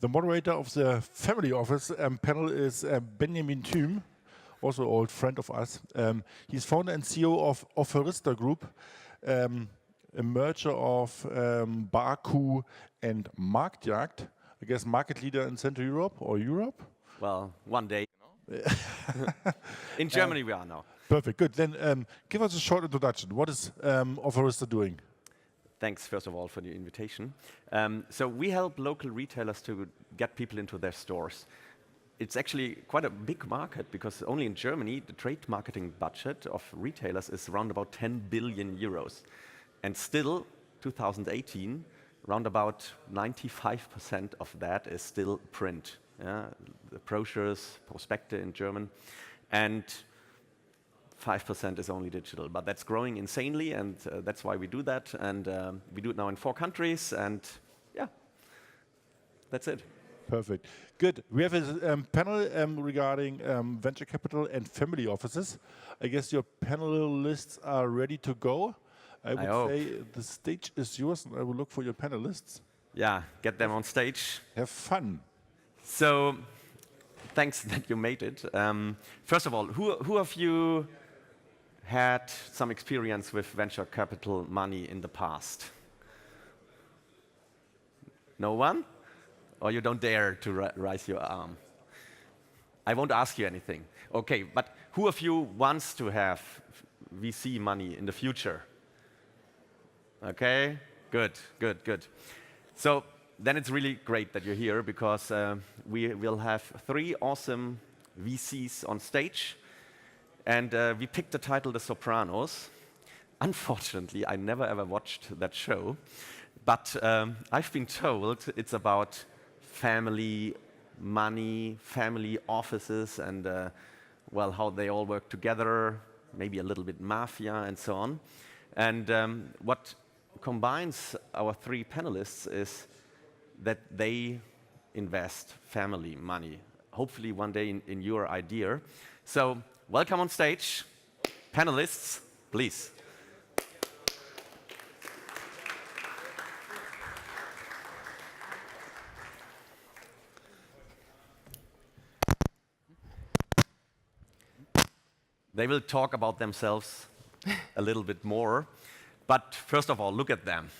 The moderator of the family office panel is Benjamin Thüm, also an old friend of us. He's founder and CEO of Offerista Group, a merger of Baku and Marktjagd, I guess market leader in Central Europe or Europe? Well, one day. In Germany we are now. Perfect, good. Then give us a short introduction. What is Offerista doing? Thanks, first of all, for the invitation. So we help local retailers to get people into their stores. It's actually quite a big market because only in Germany, the trade marketing budget of retailers is around about 10 billion euros. And still, 2018, around about 95% of that is still print. The brochures, Prospekte in German. And 5% is only digital, but that's growing insanely, and that's why we do that. And we do it now in 4 countries, and yeah, that's it. Perfect. Good. We have a panel regarding venture capital and family offices. I guess your panelists are ready to go. I would say the stage is yours, and I will look for your panelists. Yeah, get them on stage. Have fun. So, thanks that you made it. First of all, who of you had some experience with venture capital money in the past? No one? Or you don't dare to raise your arm? I won't ask you anything. Okay, but who of you wants to have VC money in the future? Okay, good, good, good. So then it's really great that you're here because we will have 3 awesome VCs on stage. And we picked the title The Sopranos. Unfortunately, I never ever watched that show. But I've been told it's about family money, family offices, and well, how they all work together, maybe a little bit mafia and so on. And what combines our 3 panelists is that they invest family money, hopefully one day in your idea. So welcome on stage, panelists, please. They will talk about themselves a little bit more, but first of all, look at them.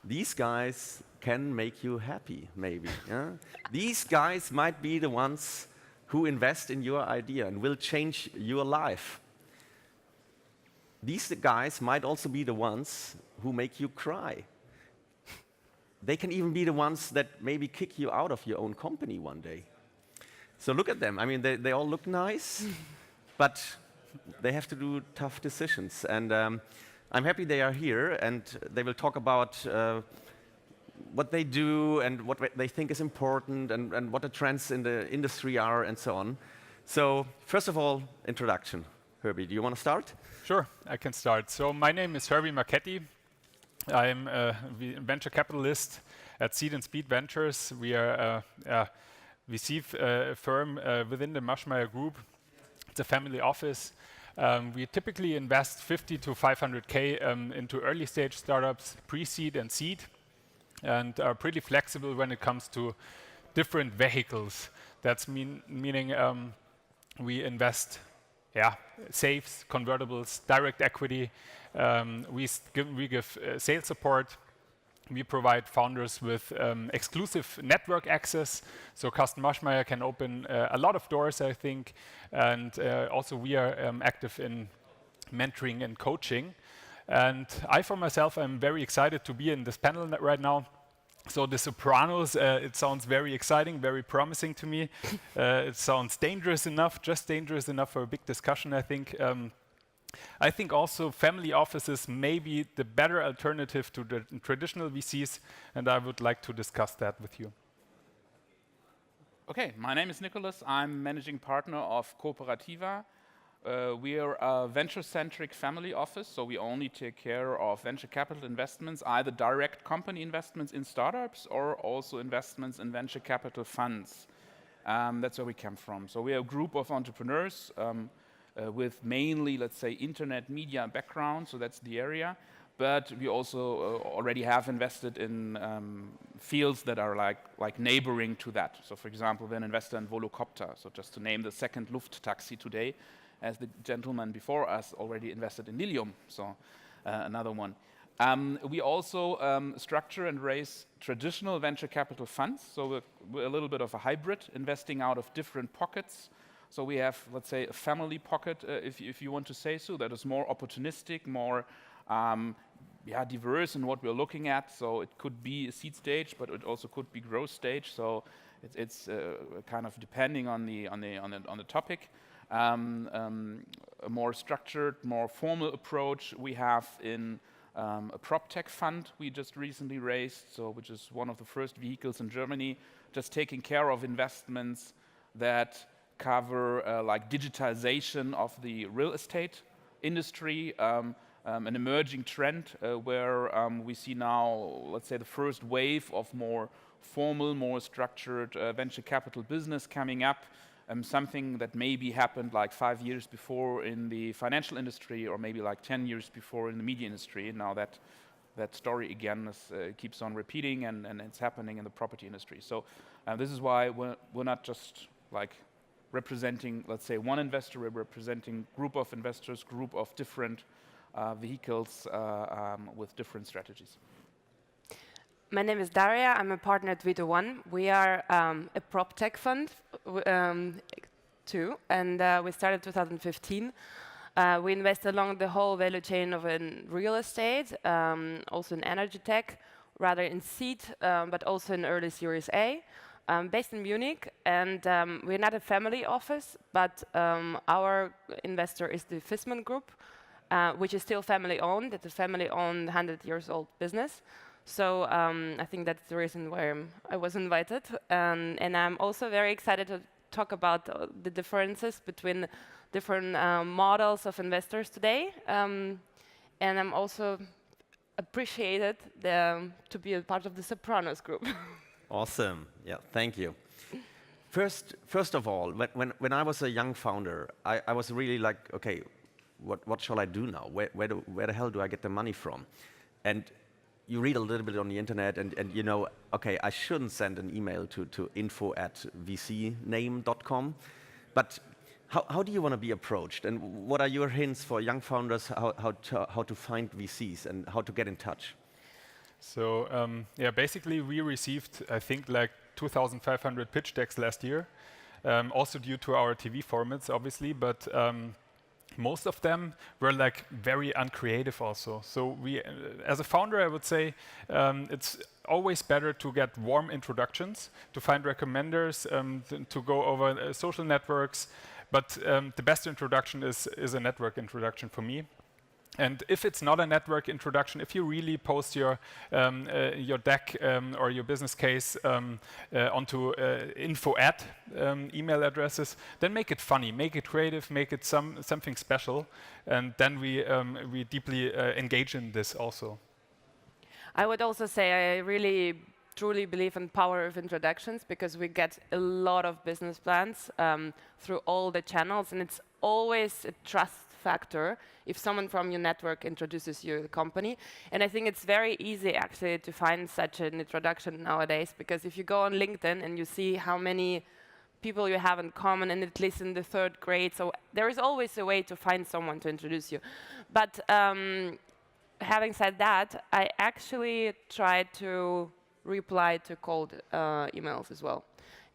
These guys can make you happy, maybe. Yeah? These guys might be the ones who invest in your idea and will change your life. These guys might also be the ones who make you cry. They can even be the ones that maybe kick you out of your own company one day. So look at them. I mean, they all look nice, but they have to do tough decisions. And I'm happy they are here, and they will talk about what they do and what they think is important and what the trends in the industry are and so on. So first of all, introduction. Herbie, do you want to start? Sure, I can start. So my name is Herb Marchetti. I'm a venture capitalist at Seed+speed Ventures. We are a VC firm within the Maschmeyer Group. It's a family office. We typically invest 50 to 500K into early stage startups, pre-seed and seed, and are pretty flexible when it comes to different vehicles. That's meaning we invest safes, convertibles, direct equity. We give sales support. We provide founders with exclusive network access, so Carsten Maschmeyer can open a lot of doors, I think. And also we are active in mentoring and coaching. And I, for myself, am very excited to be in this panel right now. So The Sopranos, it sounds very exciting, very promising to me. It sounds dangerous enough, just dangerous enough for a big discussion, I think. I think also family offices may be the better alternative to the traditional VCs, and I would like to discuss that with you. Okay, my name is Nicholas. I'm managing partner of Cooperativa. We are a venture-centric family office, so we only take care of venture capital investments, either direct company investments in startups or also investments in venture capital funds. That's where we come from. So we are a group of entrepreneurs with mainly, let's say, internet media background, so that's the area. but we also already have invested in fields that are like neighboring to that. So for example, we're an investor in Volocopter, so just to name the second Lufttaxi today, as the gentleman before us already invested in Lilium, so another one. We also structure and raise traditional venture capital funds, so we're a little bit of a hybrid, investing out of different pockets. So we have, let's say, a family pocket, if you want to say so, that is more opportunistic, more diverse in what we're looking at. So it could be a seed stage, but it also could be growth stage. So it's kind of depending on the topic. A more structured, more formal approach we have in a prop tech fund we just recently raised, so which is one of the first vehicles in Germany, just taking care of investments that cover like digitization of the real estate industry, an emerging trend where we see now, let's say, the first wave of more formal, more structured venture capital business coming up. Something that maybe happened like 5 years before in the financial industry, or maybe like 10 years before in the media industry. And now that story again keeps on repeating, and it's happening in the property industry. So this is why we're not just like representing, let's say, one investor. We're representing group of investors, group of different vehicles with different strategies. My name is Daria. I'm a partner at Vito One. We are a prop tech fund too, and we started 2015. We invest along the whole value chain of real estate, also in energy tech, rather in seed, but also in early Series A. Based in Munich, and we're not a family office, but our investor is the Fissmann Group, which is still family-owned. It's a family-owned, 100-year-old business. So I think that's the reason why I was invited. And I'm also very excited to talk about the differences between different models of investors today. And I'm also appreciated to be a part of the Sopranos group. Awesome. Yeah, thank you. First of all, when I was a young founder, I was really like, okay, what shall I do now? Where the hell do I get the money from? And you read a little bit on the internet, and you know, okay, I shouldn't send an email to info@vcname.com. But how do you want to be approached? And what are your hints for young founders how to find VCs and how to get in touch? So yeah, basically we received, I think, like 2,500 pitch decks last year, also due to our TV formats, obviously, but most of them were like very uncreative also. So we, as a founder, I would say it's always better to get warm introductions, to find recommenders, to go over social networks. But the best introduction is a network introduction for me. And if it's not a network introduction, if you really post your deck or your business case onto info@ email addresses, then make it funny, make it creative, make it something special, and then we deeply engage in this also. I would also say I really truly believe in power of introductions, because we get a lot of business plans through all the channels, and it's always a trust factor if someone from your network introduces you to the company. And I think it's very easy actually to find such an introduction nowadays, because if you go on LinkedIn and you see how many people you have in common, and at least in the 3rd grade, so there is always a way to find someone to introduce you. But having said that, I actually tried to reply to cold emails as well,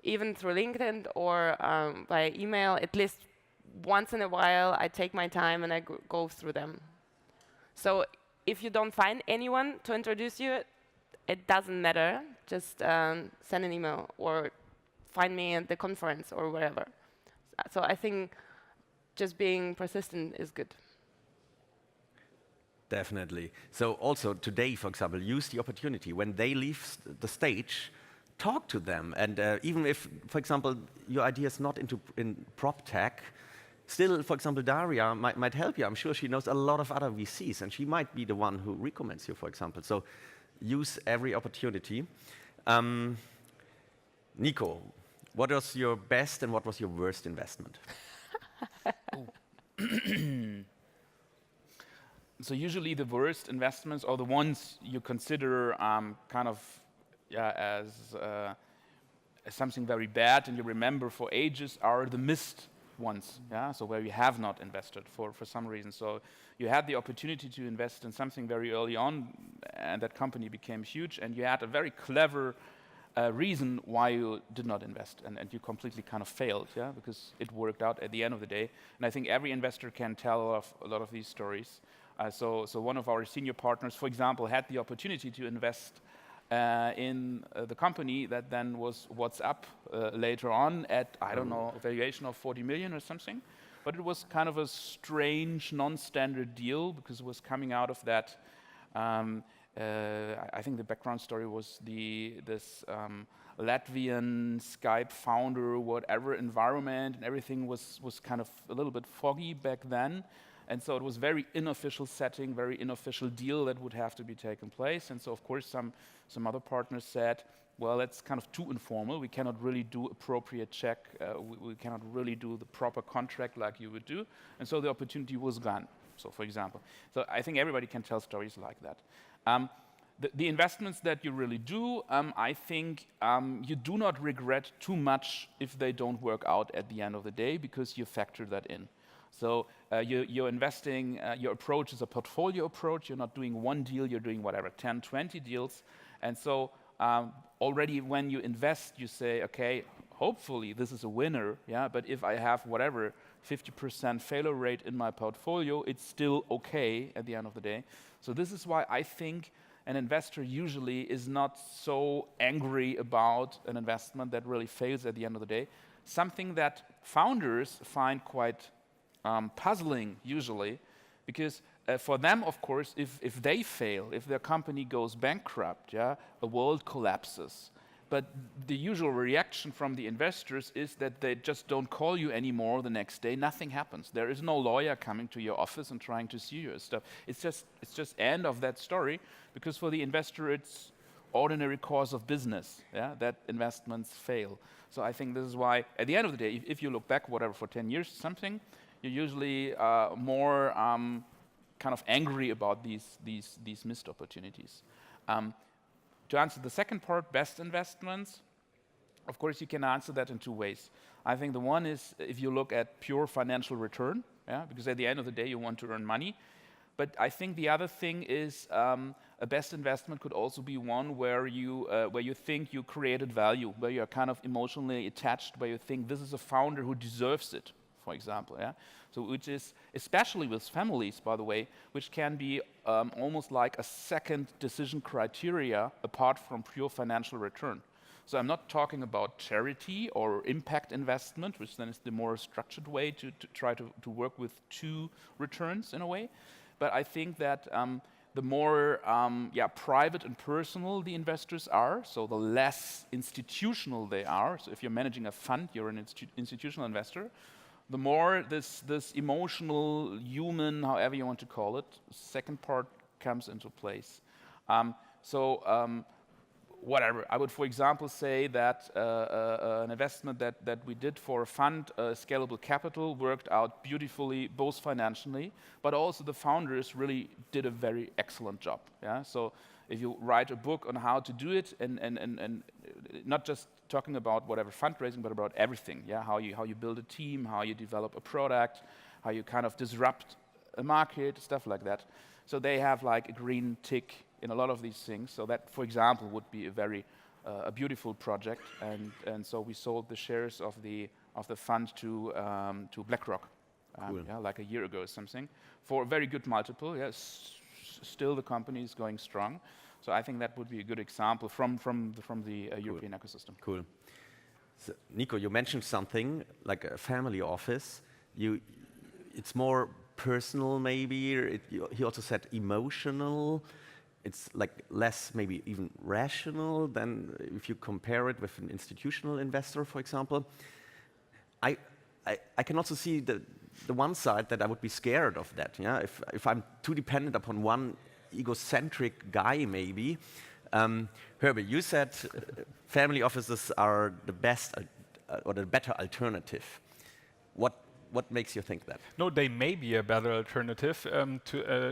even through LinkedIn or by email. At least once in a while, I take my time and I go through them. So if you don't find anyone to introduce you, it doesn't matter. Just send an email or find me at the conference or wherever. So I think just being persistent is good. Definitely. So also today, for example, use the opportunity. When they leave the stage, talk to them. And even if, for example, your idea is not in prop tech, still, for example, Daria might help you. I'm sure she knows a lot of other VCs, and she might be the one who recommends you, for example. So use every opportunity. Niko, what was your best and what was your worst investment? so usually the worst investments, or the ones you consider kind of as something very bad and you remember for ages, are the missed ones. Yeah, so where you have not invested for some reason. So you had the opportunity to invest in something very early on, and that company became huge, and you had a very clever reason why you did not invest, and you completely kind of failed, yeah, because it worked out at the end of the day. And I think every investor can tell a lot of these stories. So one of our senior partners, for example, had the opportunity to invest in the company that then was WhatsApp later on at, I don't know, a valuation of 40 million or something. But it was kind of a strange, non-standard deal because it was coming out of that. I think the background story was this Latvian Skype founder, whatever environment, and everything was kind of a little bit foggy back then. And so it was very unofficial setting, very unofficial deal that would have to be taken place. And so, of course, some other partners said, well, that's kind of too informal. We cannot really do appropriate check. We cannot really do the proper contract like you would do. And so the opportunity was gone, so for example. So I think everybody can tell stories like that. The investments that you really do, I think you do not regret too much if they don't work out at the end of the day because you factor that in. So you're investing, your approach is a portfolio approach. You're not doing one deal, you're doing whatever, 10, 20 deals. And so already when you invest, you say, okay, hopefully this is a winner, yeah, but if I have whatever, 50% failure rate in my portfolio, it's still okay at the end of the day. So this is why I think an investor usually is not so angry about an investment that really fails at the end of the day. Something that founders find quite puzzling usually, because for them, of course, if they fail, if their company goes bankrupt, yeah, the world collapses. But the usual reaction from the investors is that they just don't call you anymore the next day. Nothing happens. There is no lawyer coming to your office and trying to sue you and stuff. It's just end of that story, because for the investor, it's ordinary course of business, yeah, that investments fail. So I think this is why, at the end of the day, if you look back, whatever, for 10 years, something, you're usually more kind of angry about these missed opportunities. To answer the second part, best investments, of course, you can answer that in two ways. I think the one is if you look at pure financial return, yeah, because at the end of the day, you want to earn money. But I think the other thing is a best investment could also be one where you think you created value, where you're kind of emotionally attached, where you think this is a founder who deserves it, for example, yeah. So which is, especially with families, by the way, which can be almost like a second decision criteria apart from pure financial return. So I'm not talking about charity or impact investment, which then is the more structured way to try to work with two returns in a way. But I think that the more private and personal the investors are, so the less institutional they are. So if you're managing a fund, you're an institutional investor. The more this emotional, human, however you want to call it, second part comes into place. Whatever, I would, for example, say that an investment that we did for a fund, Scalable Capital, worked out beautifully, both financially, but also the founders really did a very excellent job. Yeah, so if you write a book on how to do it, and not just talking about whatever fundraising, but about everything. Yeah, how you build a team, how you develop a product, how you kind of disrupt a market, stuff like that. So they have like a green tick in a lot of these things. So that, for example, would be a very a beautiful project. And so we sold the shares of the fund to BlackRock, cool. Yeah, like a year ago or something, for a very good multiple. Yes, still the company is going strong. So I think that would be a good example from the European ecosystem. Cool. So, Niko, you mentioned something like a family office. It's more personal, maybe. He also said emotional. It's like less, maybe even rational than if you compare it with an institutional investor, for example. I can also see the one side that I would be scared of that. Yeah, if I'm too dependent upon one egocentric guy, maybe. Herbert, you said family offices are the best or the better alternative. What what makes you think that? No, they may be a better alternative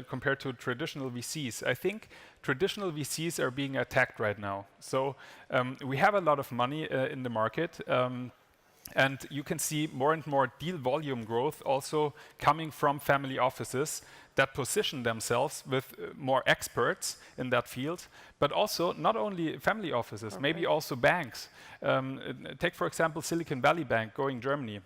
compared to traditional VCs. I think traditional VCs are being attacked right now. So we have a lot of money in the market. And you can see more and more deal volume growth also coming from family offices that position themselves with more experts in that field, but also not only family offices, maybe also banks. Take, for example, Silicon Valley Bank going Germany,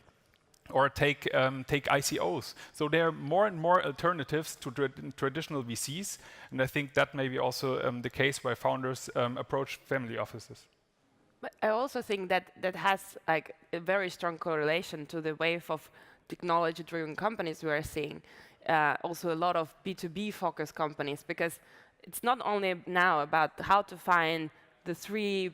or take ICOs. So there are more and more alternatives to traditional VCs, and I think that may be also the case why founders approach family offices. But I also think that has like a very strong correlation to the wave of technology-driven companies we are seeing. Also a lot of B2B focused companies, because it's not only now about how to find the three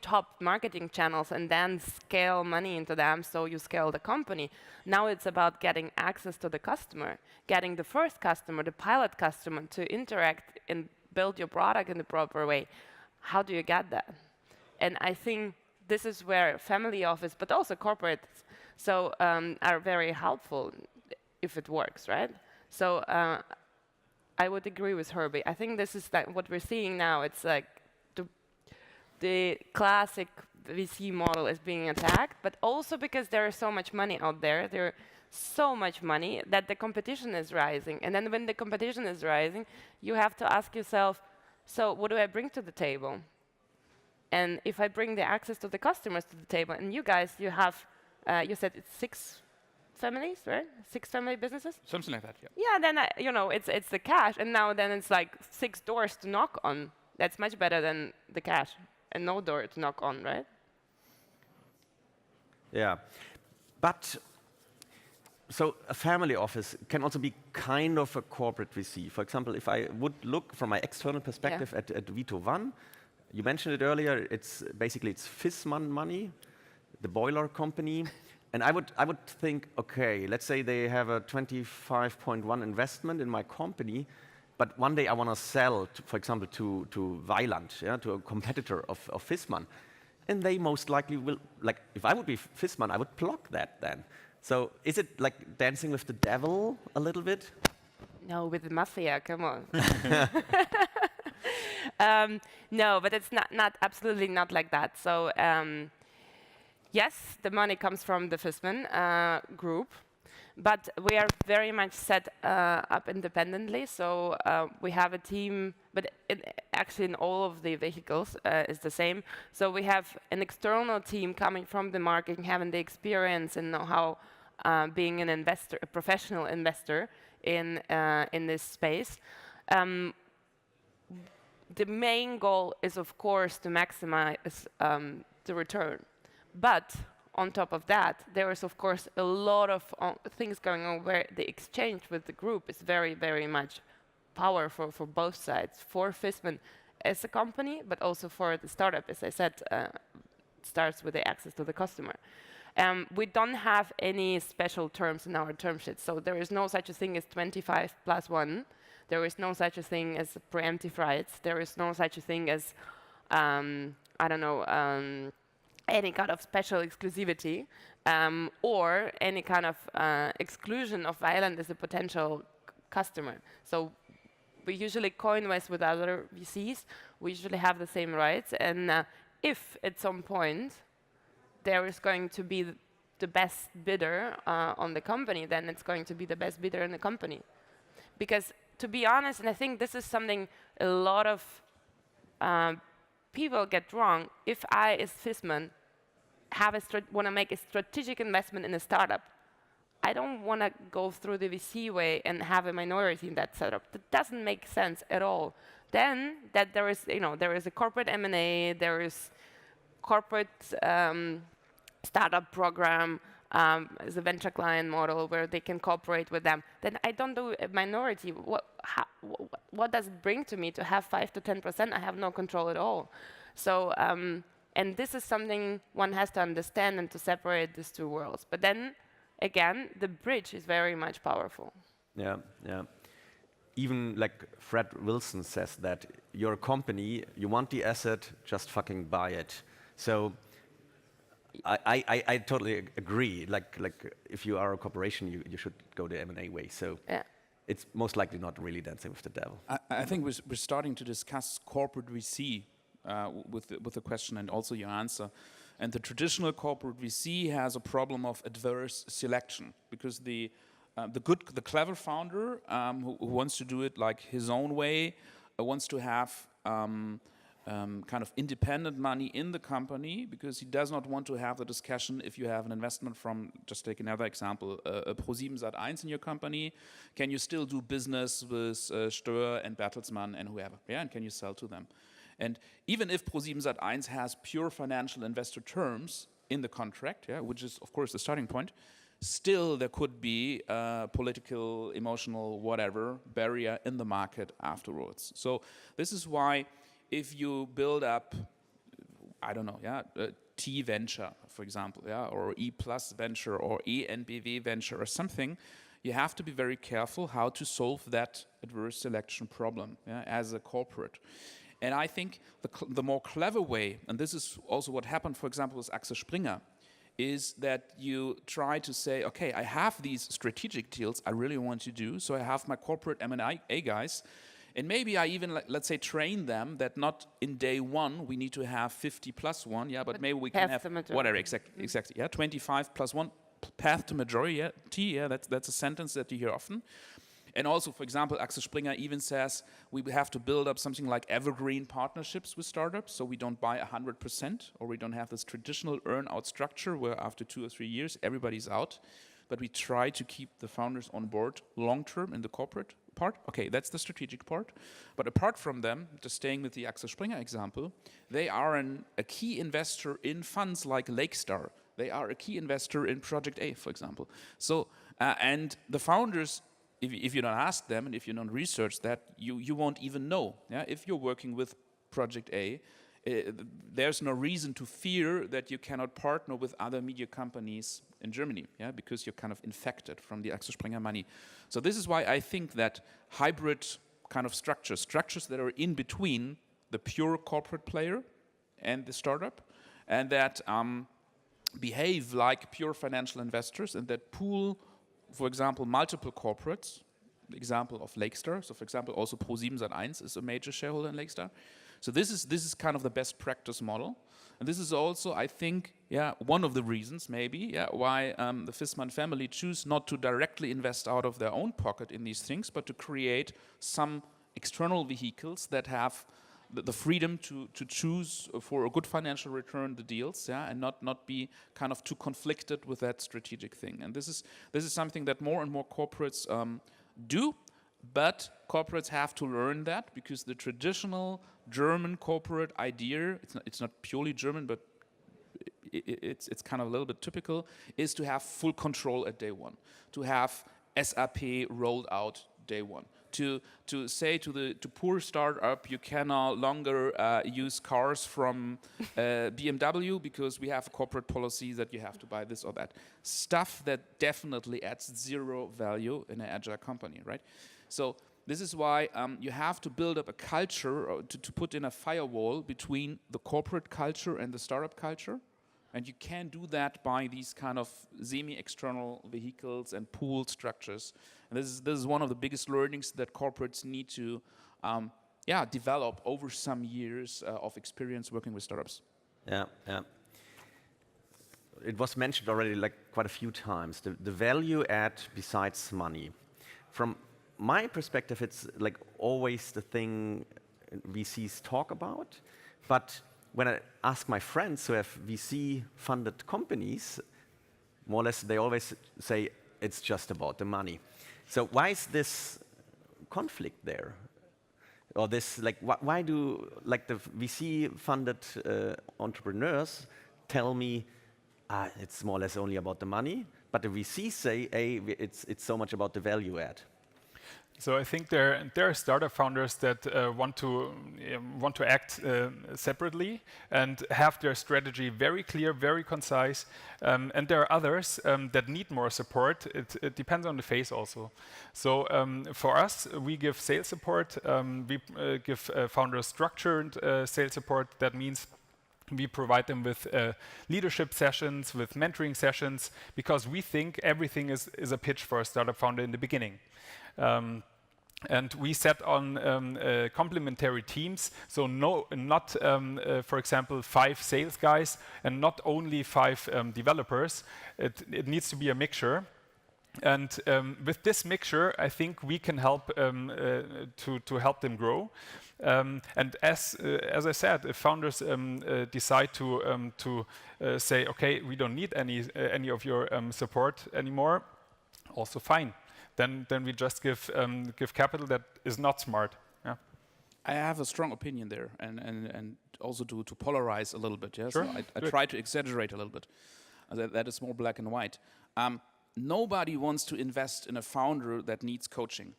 top marketing channels and then scale money into them so you scale the company. Now it's about getting access to the customer, getting the first customer, the pilot customer, to interact and build your product in the proper way. How do you get that? And I think this is where family office, but also corporates, so are very helpful if it works, right? So I would agree with Herbie. I think this is what we're seeing now. It's like the classic VC model is being attacked, but also because there is so much money out there. There's so much money that the competition is rising. And then when the competition is rising, you have to ask yourself, so what do I bring to the table? And if I bring the access to the customers to the table, and you guys, you have, you said it's 6 families, right? 6 family businesses? Something like that, yeah. Yeah, then, it's the cash, and now then it's like 6 doors to knock on. That's much better than the cash, and no door to knock on, right? Yeah, but so a family office can also be kind of a corporate VC. For example, if I would look from my external perspective at Vito1, you mentioned it earlier, it's Fissmann money, the boiler company. And I would think, okay, let's say they have a 25.1 investment in my company, but one day I want to sell, for example, to Weiland, to a competitor of Fissmann. And they most likely will, like, if I would be Fissmann, I would block that then. So is it like dancing with the devil a little bit? No, with the mafia, come on. No, but it's not absolutely not like that. So yes, the money comes from the Fissmann group, but we are very much set up independently. So we have a team, but actually in all of the vehicles is the same. So we have an external team coming from the market, having the experience and know-how, being an investor, a professional investor in this space. The main goal is, of course, to maximize the return. But on top of that, there is, of course, a lot of things going on where the exchange with the group is very, very much powerful for both sides, for Fissmann as a company, but also for the startup, as I said, starts with the access to the customer. We don't have any special terms in our term sheet, so there is no such a thing as 25+1. There is no such a thing as preemptive rights. There is no such a thing as, I don't know, any kind of special exclusivity, or any kind of exclusion of Weiland as a potential customer. So we usually co-invest with other VCs. We usually have the same rights. And if at some point there is going to be the best bidder on the company, then it's going to be the best bidder in the company. Because to be honest, and I think this is something a lot of people get wrong, if I, as Fissmann, want to make a strategic investment in a startup, I don't want to go through the VC way and have a minority in that startup. That doesn't make sense at all. Then that there is, there is a corporate M&A, there is corporate startup program, as a venture client model where they can cooperate with them. Then I don't do a minority. What does it bring to me to have 5 to 10%? I have no control at all. So, and this is something one has to understand and to separate these two worlds. But then, again, the bridge is very much powerful. Yeah, yeah. Even like Fred Wilson says that you're a company, you want the asset, just fucking buy it. So I totally agree. Like if you are a corporation, you should go the M&A way. So Yeah. it's most likely not really dancing with the devil. I think we're starting to discuss corporate VC with the question and also your answer. And the traditional corporate VC has a problem of adverse selection because the clever founder who wants to do it like his own way wants to have kind of independent money in the company because he does not want to have the discussion if you have an investment from, just take another example, Pro7 Sat.1 in your company, can you still do business with Stör and Bertelsmann and whoever, yeah, and can you sell to them? And even if Pro7 Sat.1 has pure financial investor terms in the contract, yeah, which is of course the starting point, still there could be a political, emotional, whatever barrier in the market afterwards. So this is why if you build up, I don't know, yeah, T venture, for example, yeah, or E plus venture or ENBV venture or something, you have to be very careful how to solve that adverse selection problem, yeah, as a corporate. And I think the more clever way, and this is also what happened, for example, with Axel Springer, is that you try to say, okay, I have these strategic deals I really want to do, so I have my corporate M&A guys, and maybe I even, let's say, train them that not in day one we need to have 50 plus 1, yeah, but maybe we can have whatever, exactly, yeah, 25 plus 1, path to majority, yeah, that's a sentence that you hear often. And also, for example, Axel Springer even says we have to build up something like evergreen partnerships with startups, so we don't buy 100%, or we don't have this traditional earn-out structure where after 2 or 3 years everybody's out, but we try to keep the founders on board long-term in the corporate part. Okay, that's the strategic part. But apart from them, just staying with the Axel Springer example, they are a key investor in funds like Lakestar. They are a key investor in Project A, for example. So, and the founders, if you don't ask them and if you don't research that, you won't even know. Yeah? If you're working with Project A, there's no reason to fear that you cannot partner with other media companies in Germany, yeah, because you're kind of infected from the Axel Springer money. So this is why I think that hybrid kind of structures that are in between the pure corporate player and the startup, and that behave like pure financial investors and that pool, for example, multiple corporates, the example of Lakestar. So for example, also Pro7 Sat.1 is a major shareholder in Lakestar. So this is kind of the best practice model. And this is also, I think, yeah, one of the reasons maybe, yeah, why the Fissmann family choose not to directly invest out of their own pocket in these things, but to create some external vehicles that have the freedom to choose for a good financial return the deals, yeah, and not be kind of too conflicted with that strategic thing. And this is something that more and more corporates do, but corporates have to learn that because the traditional German corporate idea, it's not purely German, but it's kind of a little bit typical, is to have full control at day one, to have SAP rolled out day one, to say to poor startup, you can no longer use cars from BMW because we have a corporate policy that you have to buy this or that. Stuff that definitely adds zero value in an agile company, right? So this is why you have to build up a culture, to put in a firewall between the corporate culture and the startup culture. And you can do that by these kind of semi-external vehicles and pooled structures. And this is one of the biggest learnings that corporates need to develop over some years of experience working with startups. Yeah. It was mentioned already like quite a few times, the value add besides money. From my perspective, it's like always the thing VCs talk about, but when I ask my friends who have VC-funded companies, more or less they always say it's just about the money. So why is this conflict there? Or this, like, why do like the VC-funded entrepreneurs tell me it's more or less only about the money, but the VCs say, hey, it's so much about the value add? So I think there are startup founders that want to act separately and have their strategy very clear, very concise, and there are others that need more support. It depends on the phase also. So for us, we give sales support. We give founders structured sales support. That means We provide them with leadership sessions, with mentoring sessions, because we think everything is a pitch for a startup founder in the beginning. And we set on complementary teams, so not, for example, 5 sales guys and not only 5 developers. It needs to be a mixture. And with this mixture, I think we can help to help them grow. And as I said, if founders decide to say, okay, we don't need any of your support anymore, also fine. Then we just give capital that is not smart. Yeah. I have a strong opinion there, and also to polarize a little bit. Yeah, Sure. so I try to exaggerate a little bit. That is more black and white. Nobody wants to invest in a founder that needs coaching.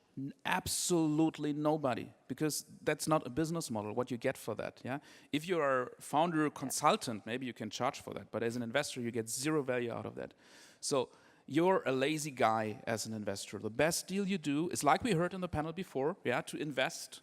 Absolutely nobody, because that's not a business model. What you get for that, yeah. If you are a founder consultant, maybe you can charge for that, but as an investor, you get zero value out of that. So you're a lazy guy as an investor. The best deal you do is, like we heard in the panel before, yeah, to invest.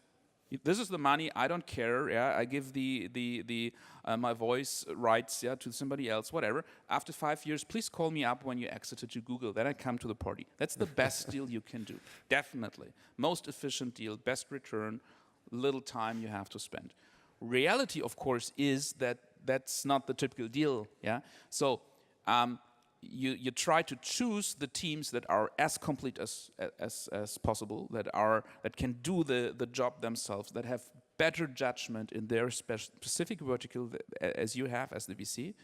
This is the money. I don't care. Yeah, I give my voice rights, yeah, to somebody else, whatever. After 5 years, please call me up when you exited to Google. Then I come to the party. That's the best deal you can do. Definitely, most efficient deal, best return, little time you have to spend. Reality, of course, is that that's not the typical deal. Yeah, so. You try to choose the teams that are as complete as possible, that can do the job themselves, that have better judgment in their specific vertical as you have as the VC.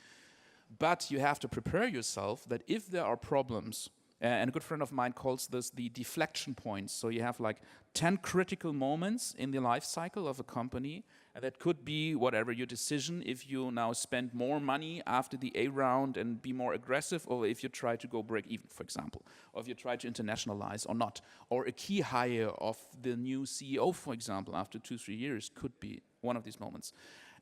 But you have to prepare yourself that if there are problems, and a good friend of mine calls this the deflection points. So you have like 10 critical moments in the life cycle of a company. And that could be whatever your decision, if you now spend more money after the A round and be more aggressive, or if you try to go break even, for example, or if you try to internationalize or not. Or a key hire of the new CEO, for example, after 2-3 years could be one of these moments.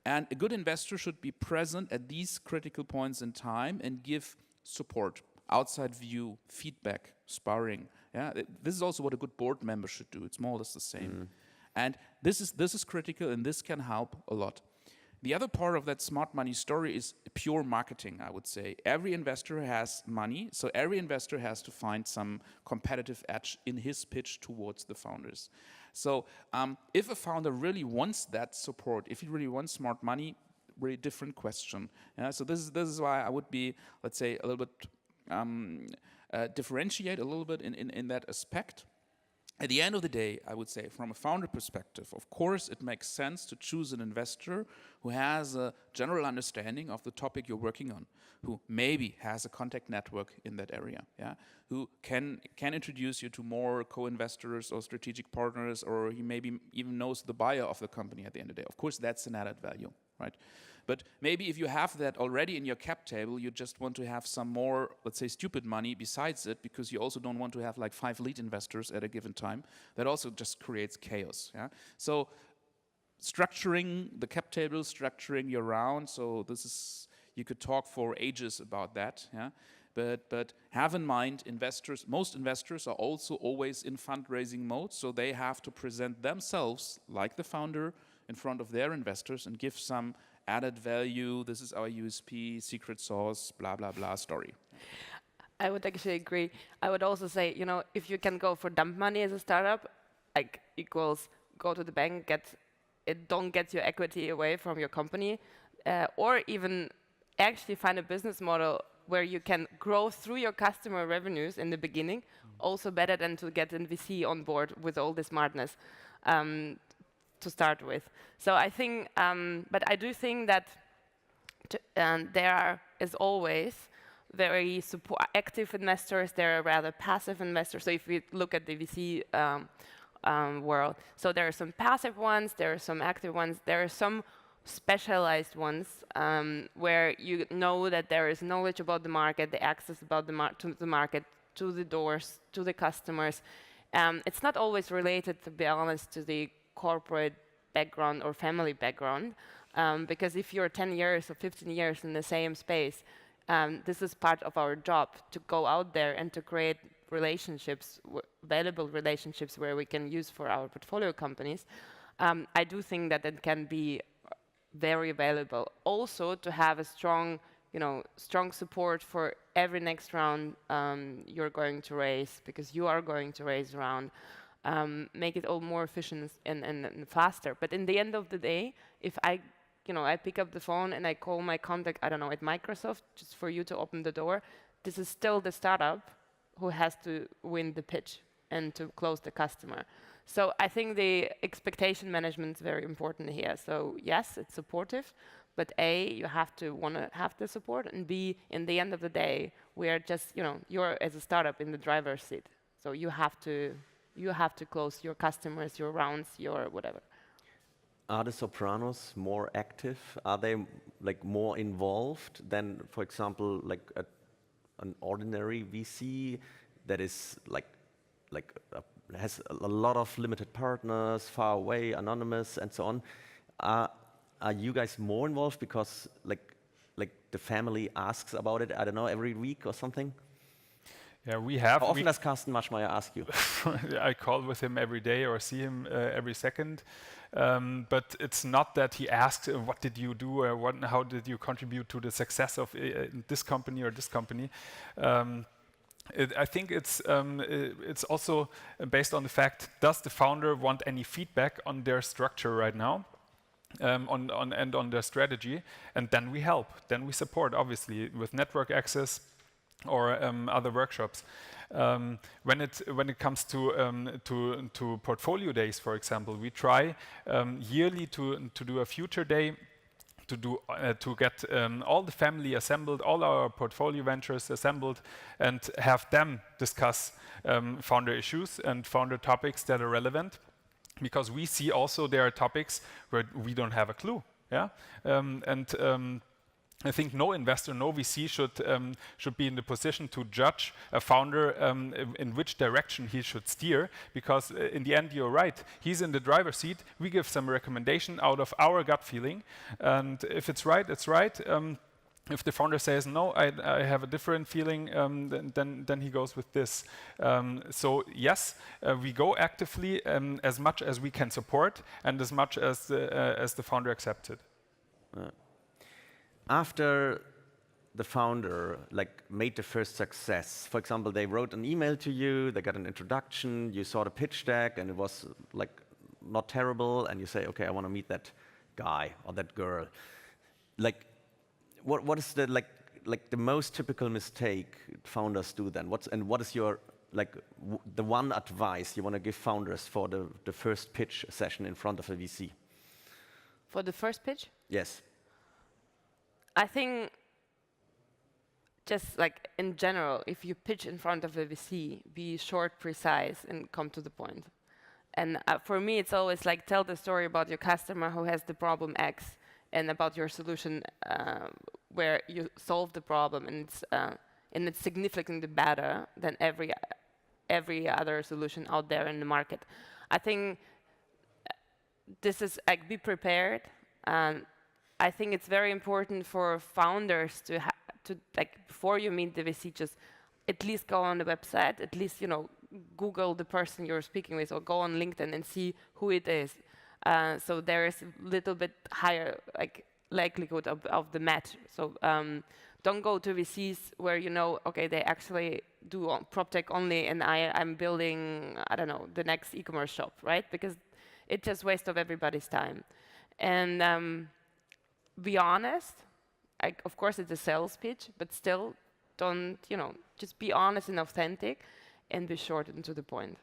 And a good investor should be present at these critical points in time and give support, outside view, feedback, sparring. Yeah, this is also what a good board member should do. It's more or less the same. And this is critical, and this can help a lot. The other part of that smart money story is pure marketing, I would say. Every investor has money, so every investor has to find some competitive edge in his pitch towards the founders. So if a founder really wants that support, if he really wants smart money, really different question. Yeah, so this is why I would be, let's say, a little bit differentiate a little bit in that aspect. At the end of the day, I would say, from a founder perspective, of course, it makes sense to choose an investor who has a general understanding of the topic you're working on, who maybe has a contact network in that area, yeah, who can introduce you to more co-investors or strategic partners, or he maybe even knows the buyer of the company at the end of the day. Of course, that's an added value, right? But maybe if you have that already in your cap table, you just want to have some more, let's say, stupid money besides it, because you also don't want to have like 5 lead investors at a given time. That also just creates chaos. Yeah? So structuring the cap table, structuring your round, so this is, you could talk for ages about that. Yeah? But have in mind, most investors are also always in fundraising mode, so they have to present themselves, like the founder, in front of their investors and give some added value, this is our USP, secret sauce, blah, blah, blah story. I would actually agree. I would also say, if you can go for dump money as a startup, like equals go to the bank, don't get your equity away from your company, or even actually find a business model where you can grow through your customer revenues in the beginning, also better than to get an VC on board with all the smartness. To start with. So I think, but I do think that there are, as always, very active investors, there are rather passive investors. So if we look at the VC world, so there are some passive ones, there are some active ones, there are some specialized ones where you know that there is knowledge about the market, the access about to the market, to the doors, to the customers. It's not always related, to be honest, to the corporate background or family background, because if you're 10 years or 15 years in the same space, this is part of our job, to go out there and to create relationships, valuable relationships where we can use for our portfolio companies. I do think that it can be very valuable. Also, to have a strong, strong support for every next round you're going to raise, because you are going to raise round. Make it all more efficient and faster. But in the end of the day, if I pick up the phone and I call my contact, I don't know, at Microsoft, just for you to open the door, this is still the startup who has to win the pitch and to close the customer. So I think the expectation management is very important here. So yes, it's supportive, but A, you have to want to have the support, and B, in the end of the day, we are just, you're as a startup in the driver's seat. So you have to close your customers, your rounds, your whatever. Are the Sopranos more active? Are they like more involved than, for example, like an ordinary VC that is has a lot of limited partners, far away, anonymous, and so on? Are you guys more involved because like the family asks about it? I don't know, every week or something. Yeah, we have. How often does Carsten Maschmeyer ask you? I call with him every day or see him every second. But it's not that he asks, what did you do, or how did you contribute to the success of this company or this company. I think it's also based on the fact, does the founder want any feedback on their structure right now? On their strategy, and then we help, then we support, obviously, with network access or other workshops. When it comes to portfolio days, for example, we try yearly to do a future day, to get all the family assembled, all our portfolio ventures assembled, and have them discuss founder issues and founder topics that are relevant. Because we see also there are topics where we don't have a clue, yeah. I think no investor, no VC should be in the position to judge a founder in which direction he should steer. Because in the end, you're right. He's in the driver's seat. We give some recommendation out of our gut feeling, and if it's right, it's right. If the founder says, no, I have a different feeling, then he goes with this. So yes, we go actively as much as we can support and as much as the founder accepts it. After the founder made the first success, for example, they wrote an email to you, they got an introduction, you saw the pitch deck and it was not terrible, and you say, okay, I want to meet that guy or that girl. What is the the most typical mistake founders do then? What is your the one advice you want to give founders for the first pitch session in front of a VC? For the first pitch? Yes. I think just in general, if you pitch in front of a VC, be short, precise, and come to the point. And for me, it's always tell the story about your customer who has the problem X, and about your solution where you solve the problem, and it's significantly better than every other solution out there in the market. I think this is be prepared. I think it's very important for founders to before you meet the VC, just at least go on the website, at least Google the person you're speaking with, or go on LinkedIn and see who it is. So there is a little bit higher likelihood of the match. So don't go to VCs where okay, they actually do PropTech only, and I'm building, I don't know, the next e-commerce shop, right? Because it's just waste of everybody's time. And be honest. Of course, it's a sales pitch, but still, don't just be honest and authentic, and be short and to the point.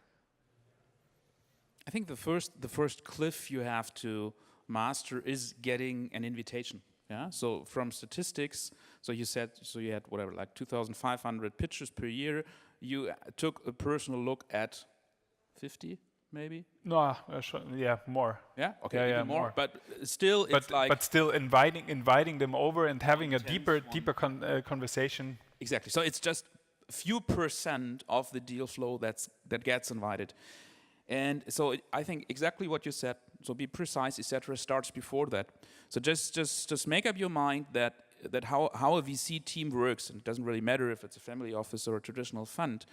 I think the first cliff you have to master is getting an invitation. Yeah. So from statistics, so you had whatever 2,500 pitches per year. You took a personal look at 50. Maybe? No, yeah, more. Yeah, okay, yeah, more. But still, but still inviting them over and having a deeper conversation. Exactly. So it's just a few % of the deal flow that gets invited, and so I think exactly what you said. So be precise, etc. Starts before that. So just make up your mind that how a VC team works, and it doesn't really matter if it's a family office or a traditional fund.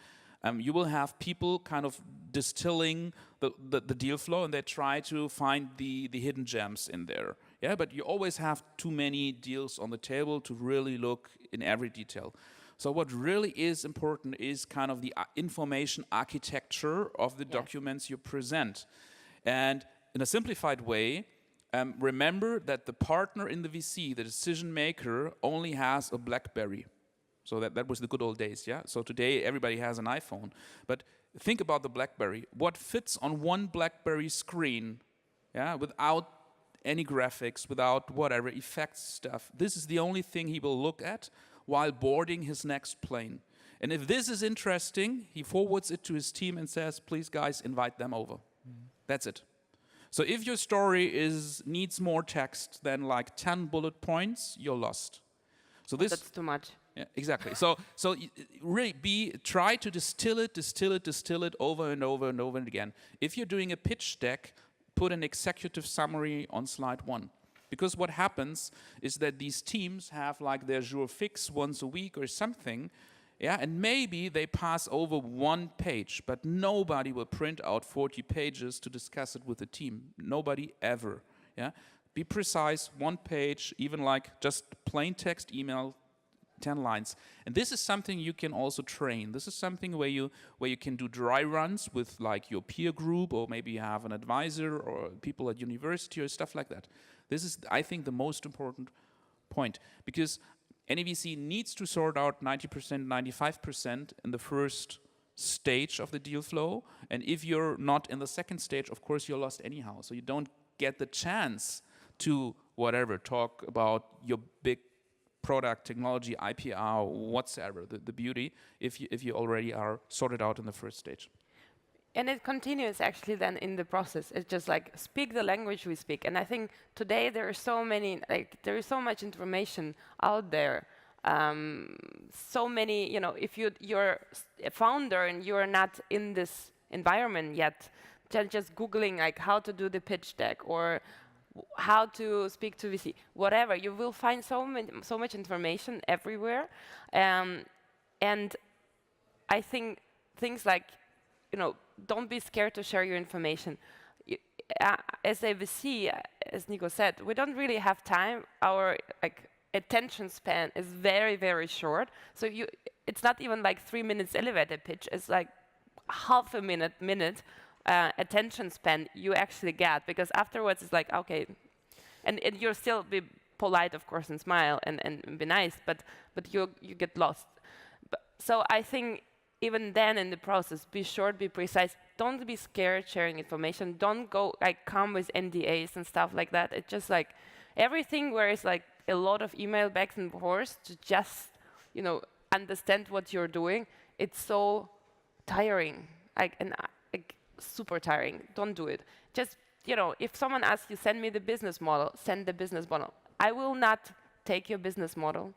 You will have people kind of distilling the deal flow, and they try to find the hidden gems in there. Yeah, but you always have too many deals on the table to really look in every detail. So what really is important is kind of the information architecture of the documents you present. And in a simplified way, remember that the partner in the VC, the decision maker, only has a BlackBerry. So that was the good old days, yeah? So today everybody has an iPhone. But think about the BlackBerry. What fits on one BlackBerry screen, yeah, without any graphics, without whatever, effects stuff. This is the only thing he will look at while boarding his next plane. And if this is interesting, he forwards it to his team and says, please guys, invite them over. That's it. So if your story needs more text than like 10 bullet points, you're lost. So this That's too much. Yeah, exactly. So really try to distill it over and over and over and again. If you're doing a pitch deck, put an executive summary on slide 1. Because what happens is that these teams have like their jour fixe once a week or something, yeah, and maybe they pass over 1 page, but nobody will print out 40 pages to discuss it with the team. Nobody ever, yeah. Be precise, 1 page, even like just plain text email, 10 lines. And this is something you can also train. This is something where you can do dry runs with like your peer group, or maybe you have an advisor or people at university or stuff like that. This is, I think, the most important point, because any VC needs to sort out 90%, 95% in the first stage of the deal flow. And if you're not in the second stage, of course, you're lost anyhow. So you don't get the chance to whatever, talk about your big product, technology, IPR, whatsoever, the beauty, if you already are sorted out in the first stage. And it continues actually then in the process. It's just like speak the language we speak. And I think today there are so many, like there is so much information out there. So many, you know, if you're a founder and you're not in this environment yet, just Googling like how to do the pitch deck or how to speak to VC, whatever, you will find so much information everywhere. And I think things like, you know, don't be scared to share your information. As a VC, as Niko said, we don't really have time. Our attention span is very, very short. So it's not even like 3 minutes elevator pitch. It's like half a minute attention span you actually get, because afterwards it's like, okay, and you'll still be polite, of course, and smile and be nice, but you get lost. So I think even then in the process, be short, be precise. Don't be scared sharing information. Don't go come with NDAs and stuff like that. It's just like everything where it's like a lot of email backs and forth to just, you know, understand what you're doing. It's so tiring, super tiring. Don't do it. Just, you know, if someone asks you, send me the business model, send the business model. I will not take your business model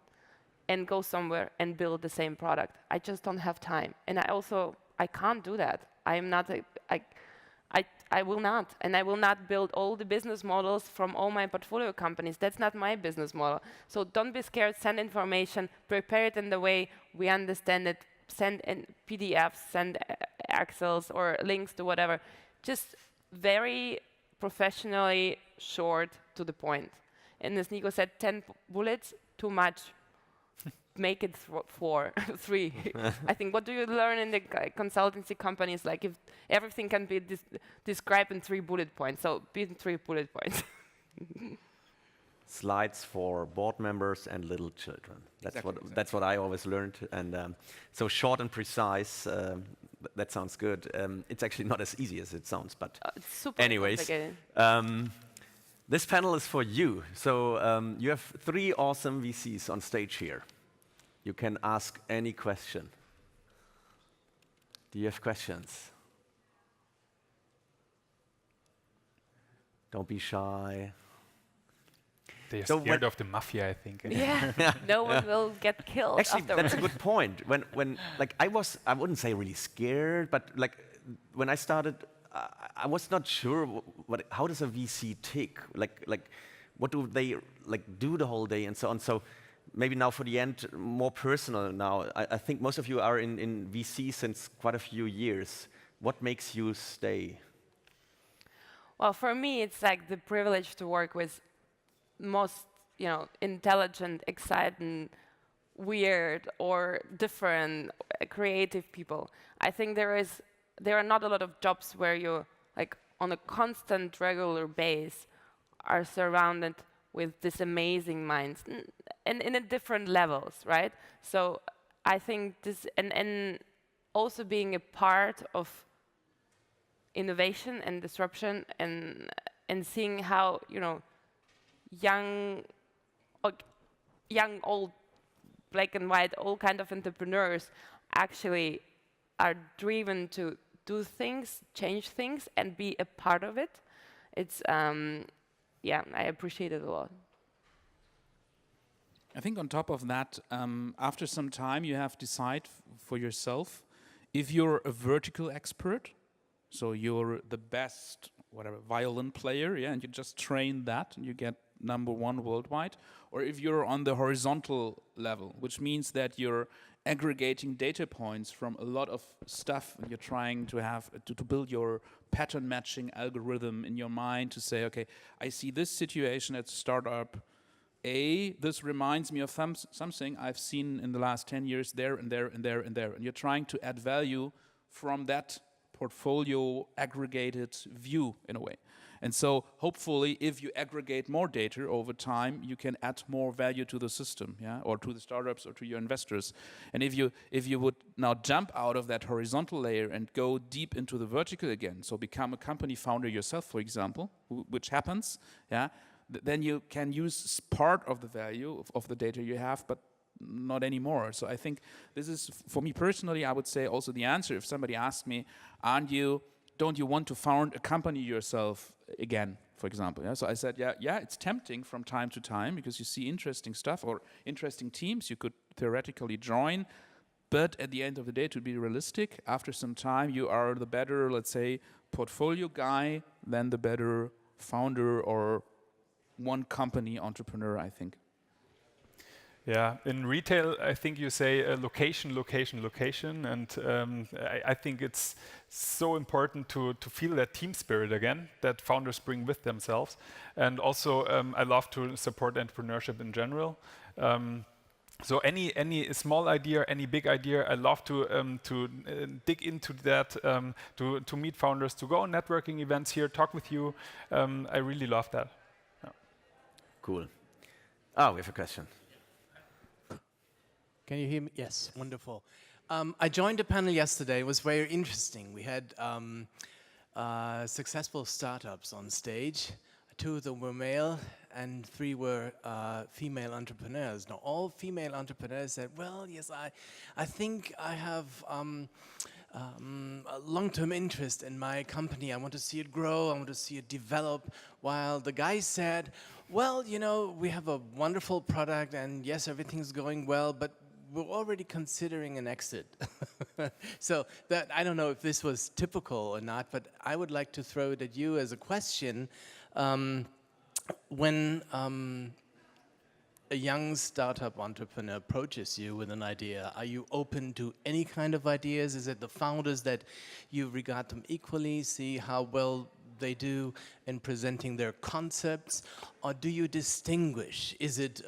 and go somewhere and build the same product. I just don't have time. And I can't do that. I will not. And I will not build all the business models from all my portfolio companies. That's not my business model. So don't be scared, send information, prepare it in the way we understand it, send in PDFs, send Excels or links to whatever. Just very professionally short to the point. And as Niko said, 10 bullets, too much. Make it 4, 3. I think what do you learn in the consultancy companies? Like if everything can be described in 3 bullet points, so be in 3 bullet points. Slides for board members and little children. Exactly. That's what I always learned. And so short and precise. That sounds good. It's actually not as easy as it sounds, but it's super anyways. This panel is for you. So you have 3 awesome VCs on stage here. You can ask any question. Do you have questions? Don't be shy. They're scared of the mafia, I think. Yeah, no one will get killed. Actually, afterwards. that's a good point. When like I wouldn't say really scared, but like when I started, I was not sure how does a VC tick? Like what do they do the whole day and so on. So maybe now for the end, more personal now. I think most of you are in VC since quite a few years. What makes you stay? Well, for me, it's like the privilege to work with most, intelligent, exciting, weird or different, creative people. I think there are not a lot of jobs where you like on a constant, regular base are surrounded with these amazing minds, and in a different levels, right? So I think this, and also being a part of innovation and disruption, and seeing how young, old, black and white, all kind of entrepreneurs actually are driven to do things, change things, and be a part of it. It's yeah, I appreciate it a lot. I think on top of that, after some time, you have to decide for yourself if you're a vertical expert, so you're the best, whatever, violin player, yeah, and you just train that and you get #1 worldwide, or if you're on the horizontal level, which means that you're aggregating data points from a lot of stuff, and you're trying to have to build your pattern matching algorithm in your mind to say, okay, I see this situation at startup A, this reminds me of something I've seen in the last 10 years there and there and there and there. And you're trying to add value from that portfolio aggregated view in a way. And so hopefully if you aggregate more data over time, you can add more value to the system, yeah, or to the startups or to your investors. And if you would now jump out of that horizontal layer and go deep into the vertical again, so become a company founder yourself, for example, which happens, yeah, then you can use part of the value of the data you have, but not anymore. So I think this is, for me personally, I would say also the answer. If somebody asked me, don't you want to found a company yourself again, for example? Yeah? So I said, yeah, it's tempting from time to time because you see interesting stuff or interesting teams you could theoretically join. But at the end of the day, to be realistic, after some time, you are the better, let's say, portfolio guy than the better founder or one company entrepreneur, I think. Yeah, in retail, I think you say location, location, location, and I think it's so important to feel that team spirit again that founders bring with themselves. And also, I love to support entrepreneurship in general. So any small idea, any big idea, I love to dig into that, to meet founders, to go on networking events here, talk with you. I really love that. Yeah. Cool. Oh, we have a question. Can you hear me? Yes, wonderful. I joined the panel yesterday. It was very interesting. We had successful startups on stage. 2 of them were male and 3 were female entrepreneurs. Now, all female entrepreneurs said, well, yes, I think I have a long-term interest in my company. I want to see it grow. I want to see it develop. While the guy said, well, we have a wonderful product and yes, everything's going well, but we're already considering an exit. So that, I don't know if this was typical or not, but I would like to throw it at you as a question. When a young startup entrepreneur approaches you with an idea, are you open to any kind of ideas? Is it the founders that you regard them equally, see how well they do in presenting their concepts? Or do you distinguish? Is it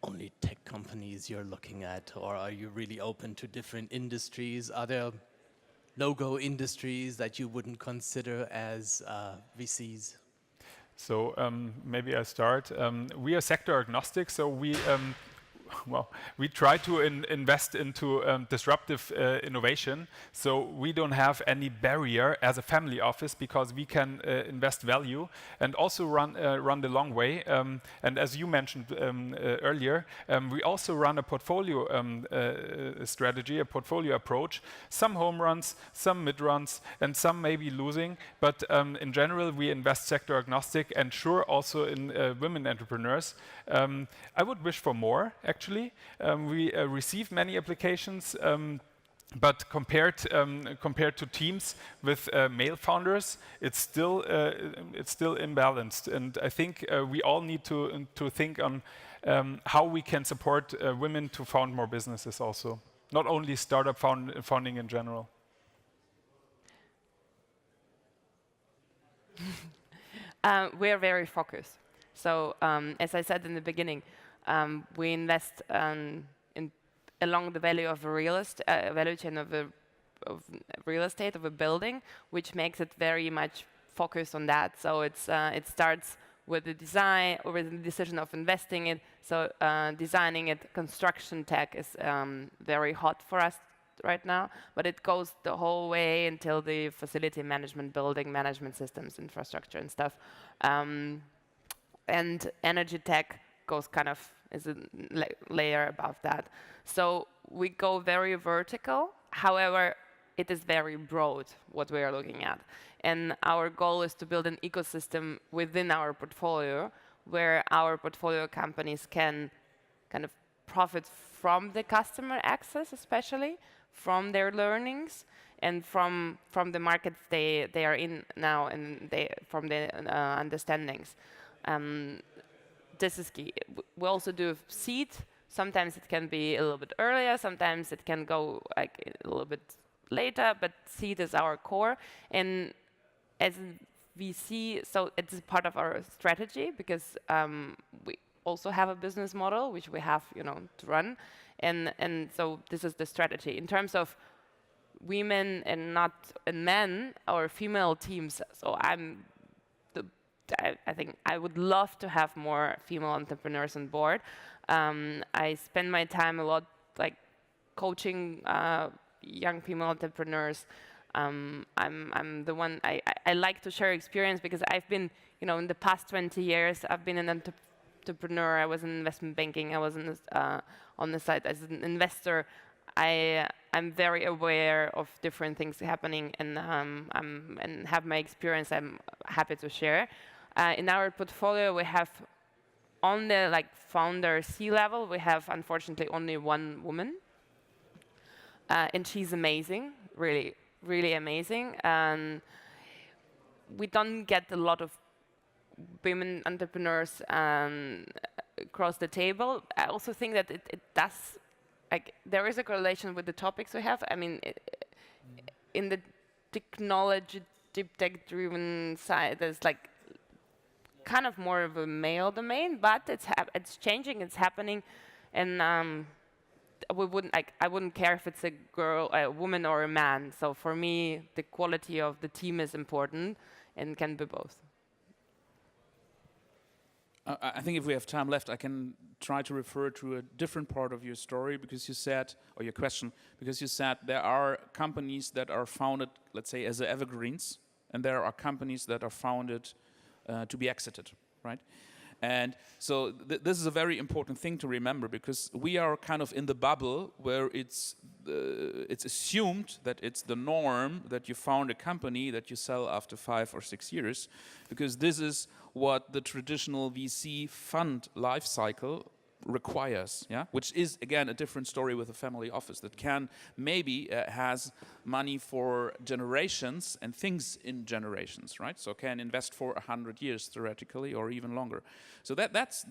only tech companies you're looking at, or are you really open to different industries? Are there no-go industries that you wouldn't consider as VCs? So maybe I start. We are sector agnostic, so we try to invest into disruptive innovation. So we don't have any barrier as a family office because we can invest value and also run the long way. And as you mentioned earlier, we also run a portfolio strategy, a portfolio approach. Some home runs, some mid runs, and some may be losing. But in general, we invest sector agnostic and sure also in women entrepreneurs. I would wish for more, actually. We receive many applications, but compared to teams with male founders, it's still imbalanced. And I think we all need to think on how we can support women to found more businesses also, not only startup founding in general. We're very focused. So as I said in the beginning, we invest along the value of a value chain of real estate of a building, which makes it very much focused on that. So it starts with the design or with the decision of investing it. So designing it, construction tech is very hot for us right now, but it goes the whole way until the facility management, building management systems, infrastructure and stuff. And energy tech goes kind of is a layer above that. So we go very vertical. However, it is very broad what we are looking at. And our goal is to build an ecosystem within our portfolio where our portfolio companies can kind of profit from the customer access, especially from their learnings and from the markets they are in now and from the understandings. This is key. We also do seed. Sometimes it can be a little bit earlier. Sometimes it can go like a little bit later. But seed is our core. And as we see, so it's part of our strategy because we also have a business model which we have, to run. And so this is the strategy in terms of women and men or female teams. So I think I would love to have more female entrepreneurs on board. I spend my time a lot like coaching young female entrepreneurs. I'm the one I like to share experience because I've been, in the past 20 years, I've been an entrepreneur. I was in investment banking. I was on the side as an investor. I'm very aware of different things happening and have my experience. I'm happy to share. In our portfolio, we have on the founder C level, we have unfortunately only one woman, and she's amazing, really, really amazing. And we don't get a lot of women entrepreneurs across the table. I also think that it does. There is a correlation with the topics we have. I mean, in the technology, deep tech-driven side, there's kind of more of a male domain, but it's changing, it's happening, and I wouldn't care if it's a girl, a woman, or a man. So for me, the quality of the team is important, and can be both. I think if we have time left, I can try to refer to a different part of your story because you said, or your question, because you said there are companies that are founded, let's say, as evergreens, and there are companies that are founded to be exited, right? And so this is a very important thing to remember because we are kind of in the bubble where it's assumed that it's the norm that you found a company that you sell after 5 or 6 years, because this is what the traditional VC fund life cycle requires, yeah, which is again a different story with a family office that can maybe has money for generations and things in generations, right? So can invest for 100 years theoretically or even longer. So that's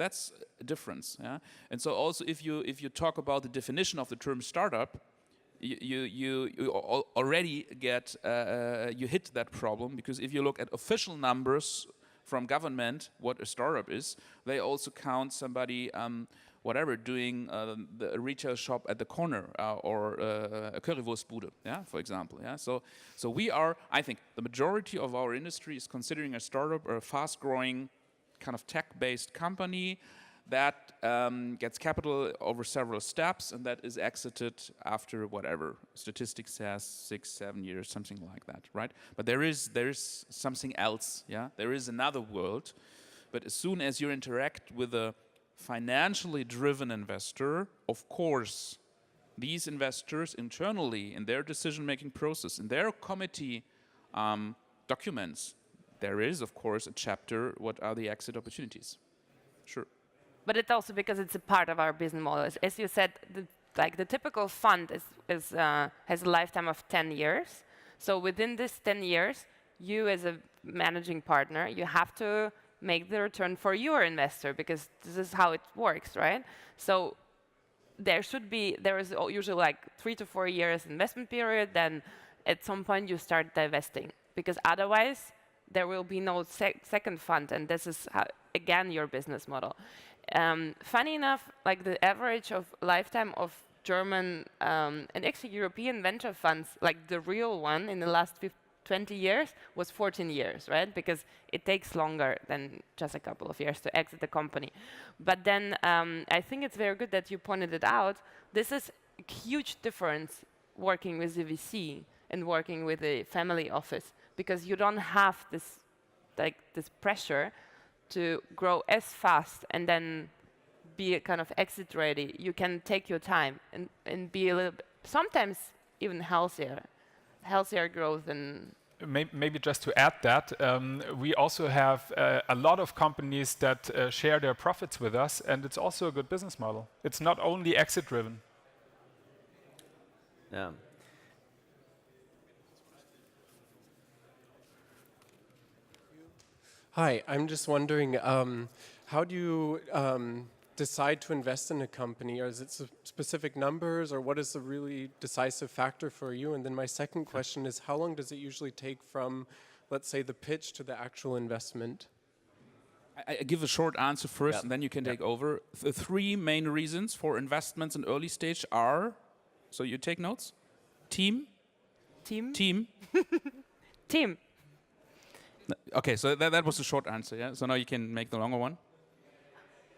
a difference, yeah. And so also if you talk about the definition of the term startup, you already get you hit that problem because if you look at official numbers from government, what a startup is, they also count somebody, doing the retail shop at the corner or a currywurstbude, yeah, for example. Yeah, so we are. I think the majority of our industry is considering a startup or a fast-growing kind of tech-based company that gets capital over several steps and that is exited after whatever statistics says 6-7 years, something like that, right? But there is something else, yeah. There is another world, but as soon as you interact with a financially driven investor, of course, these investors internally in their decision-making process, in their committee documents, there is of course a chapter. What are the exit opportunities? Sure. But it's also because it's a part of our business model. As you said, the typical fund has a lifetime of 10 years. So within this 10 years, you as a managing partner, you have to make the return for your investor because this is how it works, right? So there is usually 3 to 4 years investment period. Then at some point you start divesting because otherwise there will be no second fund, and this is again your business model. Funny enough, like the average of lifetime of German and actually European venture funds, like the real one in the last 20 years, was 14 years, right? Because it takes longer than just a couple of years to exit the company. But then I think it's very good that you pointed it out. This is a huge difference working with the VC and working with a family office, because you don't have this pressure to grow as fast and then be kind of exit ready. You can take your time and be a little bit, sometimes even healthier growth. And maybe just to add that, we also have a lot of companies that share their profits with us, and it's also a good business model. It's not only exit driven. Yeah. Hi, I'm just wondering, how do you decide to invest in a company? Or is it specific numbers, or what is the really decisive factor for you? And then my second question is, how long does it usually take from, let's say, the pitch to the actual investment? I give a short answer first, and then you can take over. The three main reasons for investments in early stage are, so you take notes, team. Team. Okay, so that was a short answer, yeah? So now you can make the longer one.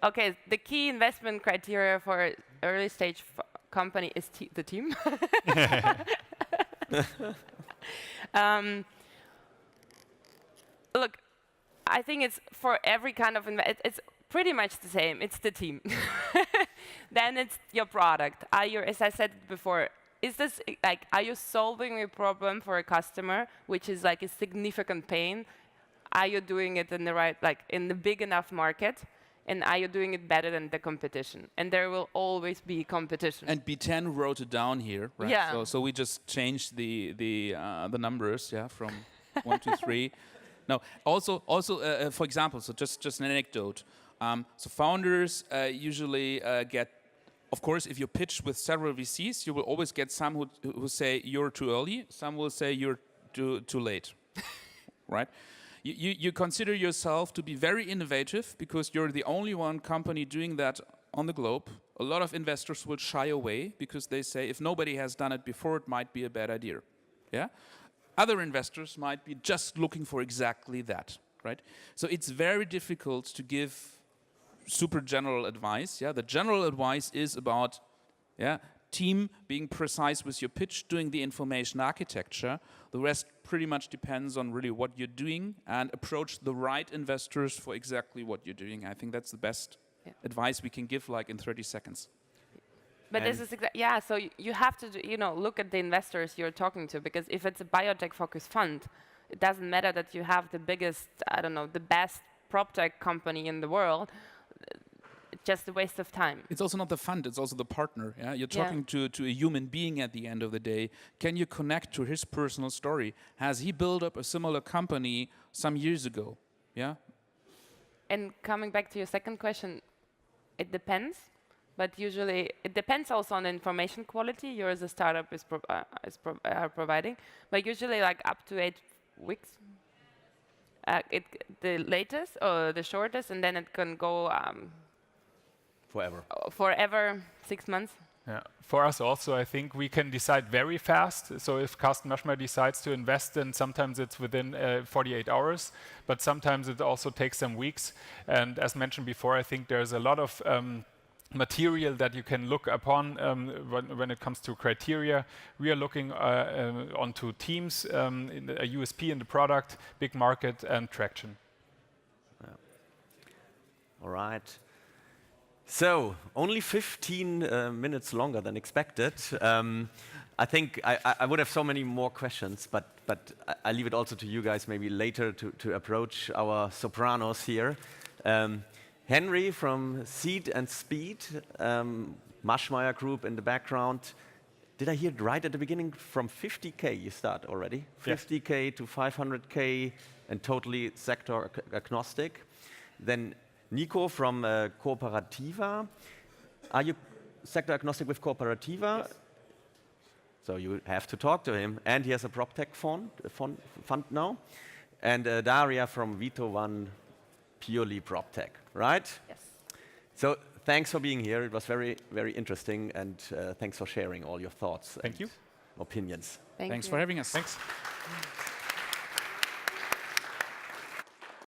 Okay, the key investment criteria for early stage company is the team. Look, I think it's for every kind of it's pretty much the same. It's the team. Then it's your product. As I said before, is this like, are you solving a problem for a customer, which is like a significant pain? Are you doing it in the right, like in the big enough market? And are you doing it better than the competition? And there will always be competition. And B10 wrote it down here, right? Yeah. So we just changed the numbers, yeah, from 1 to 3. No, also, for example, so just an anecdote. So founders usually get, of course, if you pitch with several VCs, you will always get some who say you're too early, some will say you're too late, right? You consider yourself to be very innovative because you're the only one company doing that on the globe. A lot of investors will shy away because they say if nobody has done it before, it might be a bad idea. Yeah? Other investors might be just looking for exactly that, right? So it's very difficult to give super general advice. Yeah? The general advice is about team, being precise with your pitch, doing the information architecture. The rest pretty much depends on really what you're doing, and approach the right investors for exactly what you're doing. I think that's the best advice we can give, like in 30 seconds. But this is so you have to look at the investors you're talking to, because if it's a biotech-focused fund, it doesn't matter that you have the biggest, the best prop tech company in the world. Just a waste of time. It's also not the fund, it's also the partner. Yeah? You're talking to a human being at the end of the day. Can you connect to his personal story? Has he built up a similar company some years ago? Yeah. And coming back to your second question, it depends. But usually, it depends also on the information quality you as a startup are providing. But usually, like up to 8 weeks, the latest or the shortest, and then it can go forever, 6 months. Yeah. For us also, I think we can decide very fast. So if Carsten Maschmeyer decides to invest, then sometimes it's within 48 hours, but sometimes it also takes some weeks. And as mentioned before, I think there's a lot of material that you can look upon when it comes to criteria. We are looking onto teams, a USP in the product, big market, and traction. All right. So, only 15 minutes longer than expected. I think I would have so many more questions, but I leave it also to you guys maybe later to approach our Sopranos here. Henry from Seed+Speed, Maschmeyer Group in the background. Did I hear it right at the beginning? From 50K you start already? Yes. 50K to 500K and totally sector agnostic. Then Niko from Cooperativa. Are you sector agnostic with Cooperativa? Yes. So you have to talk to him. And he has a prop tech fund now. and Daria from Vito One, purely prop tech, right? Yes. So thanks for being here. It was very, very interesting, and thanks for sharing all your thoughts Thank you. opinions. Thank Thanks you. for having us. Thanks.